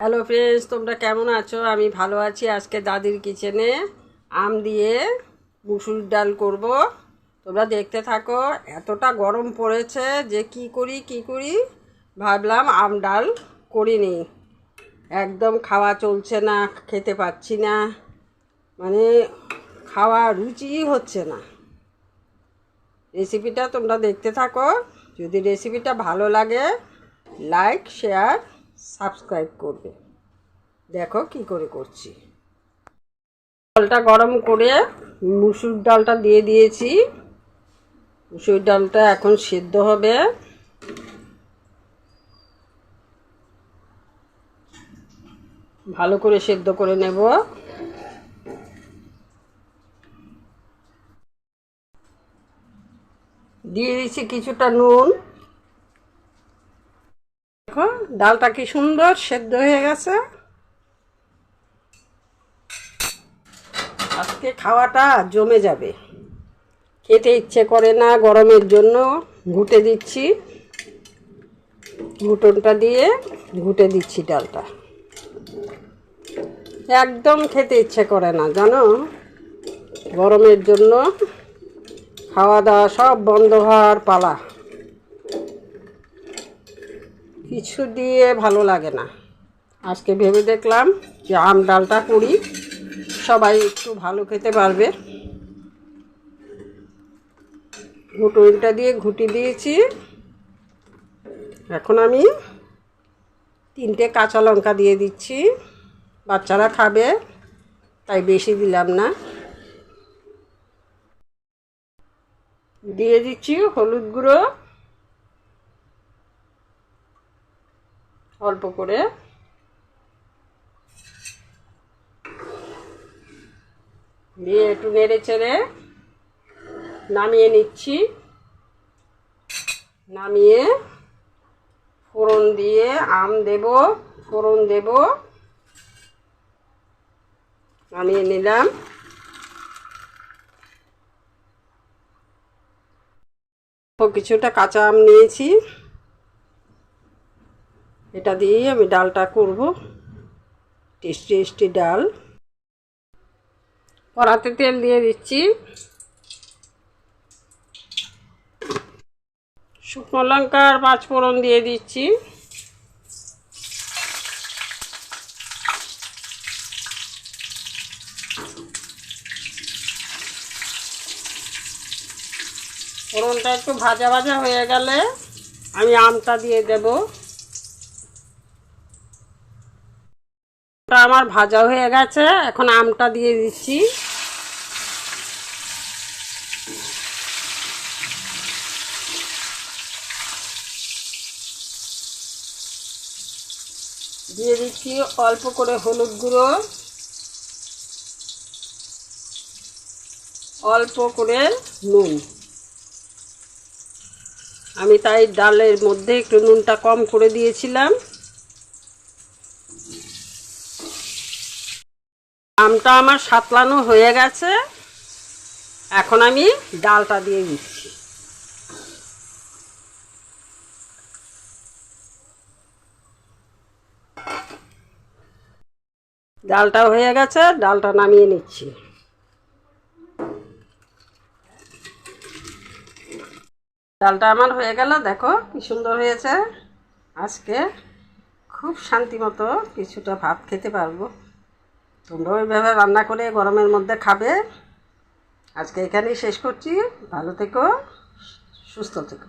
Hello friends, তোমরা কেমন আছো? আমি ভালো আছি। আজকে দাদির কিচেনে আম দিয়ে মুসুর ডাল করব। তোমরা দেখতে থাকো। এতটা গরম পড়েছে যে কি করি ভাবলাম আম ডাল করিনি। একদম খাওয়া চলছে না, খেতে পাচ্ছি না, মানে খাওয়া রুচিই হচ্ছে না। রেসিপিটা তোমরা দেখতে থাকো। যদি রেসিপিটা ভালো লাগে লাইক, শেয়ার, সাবস্ক্রাইব করবে। দেখো কি করে করছি। জলটা গরম করে মুসুর ডালটা দিয়ে দিয়েছি। মুসুর ডালটা এখন সেদ্ধ হবে। ভালো করে সেদ্ধ করে নেব। দিয়ে দিচ্ছি কিছুটা নুন। দেখো ডালটা কি সুন্দর সেদ্ধ হয়ে গেছে। আজকে খাওয়াটা জমে যাবে। খেতে ইচ্ছে করে না গরমের জন্য ঘুটে দিচ্ছি। ঘুটনটা দিয়ে ঘুটে দিচ্ছি ডালটা। একদম খেতে ইচ্ছে করে না জানো, গরমের জন্য খাওয়া দাওয়া সব বন্ধ হওয়ার পালা। কিছু দিয়ে ভালো লাগে না। আজকে ভেবে দেখলাম যে আম ডালটা করি, সবাই একটু ভালো খেতে পারবে। ঘুটুনটা দিয়ে ঘুটি দিয়েছি। এখন আমি 3টে কাঁচা লঙ্কা দিয়ে দিচ্ছি। বাচ্চারা খাবে তাই বেশি দিলাম না। দিয়ে দিচ্ছি হলুদ গুঁড়ো অল্প করে। দিয়ে একটু নেড়ে চেড়ে নামিয়ে নিচ্ছি। নামিয়ে ফোড়ন দিয়ে আম দেব, ফোড়ন দেব। নামিয়ে নিলাম। কিছুটা কাঁচা আম নিয়েছি, এটা দিয়ে আমি ডালটা করব। টেস্টি টেস্টি ডাল। কড়াতে তেল দিয়ে দিচ্ছি। শুকনো লঙ্কা আর 5 ফোড়ন দিয়ে দিচ্ছি। ফোড়নটা একটু ভাজা ভাজা হয়ে গেলে আমি আমটা দিয়ে দেব। আমার ভাজা হয়ে গেছে, এখন আমটা দিয়ে দিচ্ছি। দিয়ে দিচ্ছি অল্প করে হলুদ গুঁড়ো, অল্প করে নুন। আমি তাই ডালের মধ্যে একটু নুনটা কম করে দিয়েছিলাম। আমটা আমার সাতলানো হয়ে গেছে, এখন আমি ডালটা দিয়ে দিচ্ছি। ডালটা হয়ে গেছে, ডালটা নামিয়ে নিচ্ছি। ডালটা আমার হয়ে গেল, দেখো কি সুন্দর হয়েছে। আজকে খুব শান্তি মতো কিছুটা ভাত খেতে পারবো। তোমরাও এইভাবে রান্না করে গরমের মধ্যে খাবে। আজকে এখানেই শেষ করছি। ভালো থেকো, সুস্থ থেকো।